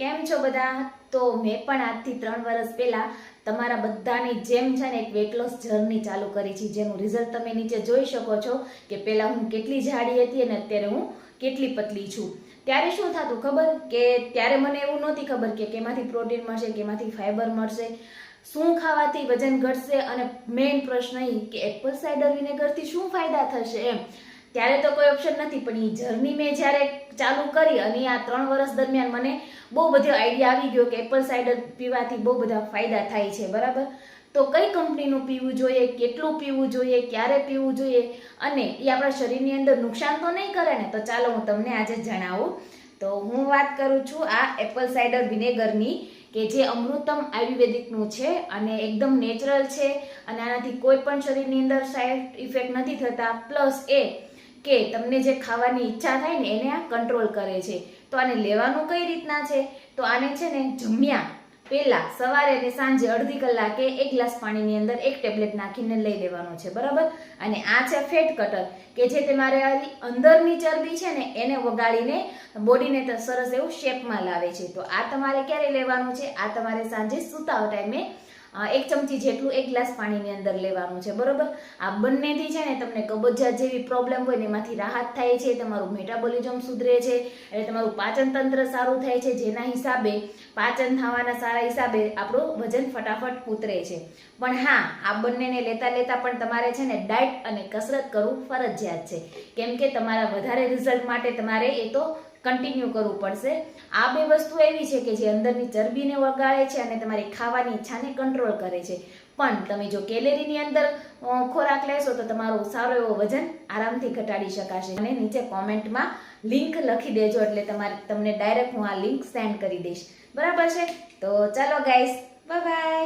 કેમ છો બધા? તો મેં પણ આજથી 3 વર્ષ પહેલા તમારા બધાની જેમ છે ને એક વેટ લોસ જર્ની ચાલુ કરી છે, જેનું રિઝલ્ટ તમે નીચે જોઈ શકો છો કે પહેલા હું કેટલી જાડી હતી અને અત્યારે હું કેટલી પતલી છું. ત્યારે શું થતું ખબર કે ત્યારે મને એવું નહોતી ખબર કે કેમાંથી પ્રોટીન મળશે, કેમાંથી ફાઈબર મળશે, શું ખાવાથી વજન ઘટશે અને મેઇન પ્રશ્ન એ કે એપલ સાઇડર વિનેગરથી શું ફાયદા થશે એમ. ત્યારે તો કોઈ ઓપ્શન નથી, પણ એ જર્ની મેં જ્યારે ચાલુ કરી અને આ 3 વર્ષ દરમિયાન મને બહુ બધો આઈડિયા આવી ગયો કે એપલ સાઇડર પીવાથી બહુ બધા ફાયદા થાય છે, બરાબર. તો કઈ કંપનીનું પીવું જોઈએ, કેટલું પીવું જોઈએ, ક્યારે પીવું જોઈએ અને એ આપણા શરીરની અંદર નુકસાન તો નહીં કરે ને? તો ચાલો હું તમને આજે જણાવું. તો હું વાત કરું છું આ એપલ સાઇડર વિનેગરની, કે જે અમૃતમ આયુર્વેદિકનું છે અને એકદમ નેચરલ છે અને આનાથી કોઈ પણ શરીરની અંદર સાઇડ ઇફેક્ટ નથી થતા. પ્લસ એ કે તમને જે ખાવાની ઈચ્છા થાય ને એને આ કંટ્રોલ કરે છે. તો આને લેવાનું કઈ રીતના છે? તો આને છે ને જમ્યા પહેલા સવારે અને સાંજે અડધી કલાકે 1 ગ્લાસ પાણીની અંદર 1 ટેબ્લેટ નાખીને લઈ લેવાનું છે, બરાબર. અને આ છે ફેટ કટર, કે જે તમારે અંદરની ચરબી છે ને એને વગાડીને બોડીને સરસ એવું શેપમાં લાવે છે. તો આ તમારે ક્યારે લેવાનું છે? આ તમારે સાંજે સૂતા ટાઈમે 1 ચમચી જેટલું 1 ગ્લાસ પાણીની અંદર લેવાનું છે, બરોબર. આ બંનેથી છે ને તમને કબજિયાત જેવી પ્રોબ્લેમ હોય ને એમાંથી રાહત થાય છે, તમારું મેટાબોલિઝમ સુધરે છે, એટલે તમારું પાચન તંત્ર સારું થાય છે, જેના હિસાબે પાચન થવાના સારા હિસાબે આપણું વજન ફટાફટ ઉતરે છે. પણ હા, આ બંનેને લેતા લેતા પણ તમારે છે ને ડાયટ અને કસરત કરવું ફરજિયાત છે, કેમ કે તમારા વધારે રિઝલ્ટ માટે તમારે એ તો કન્ટિન્યુ કરવું પડશે. આ બે વસ્તુ એવી છે કે જે અંદરની ચરબીને વગાડે છે અને તમારી ખાવાની ઈચ્છાને કંટ્રોલ કરે છે. પણ તમે જો કેલેરીની અંદર ખોરાક લેશો તો તમારું સારો એવો વજન આરામથી ઘટાડી શકાશે. અને નીચે કોમેન્ટમાં લિંક લખી દેજો, એટલે તમને ડાયરેક્ટ હું આ લિંક સેન્ડ કરી દઈશ, બરાબર છે. તો ચાલો ગાઈસ, બાય બાય.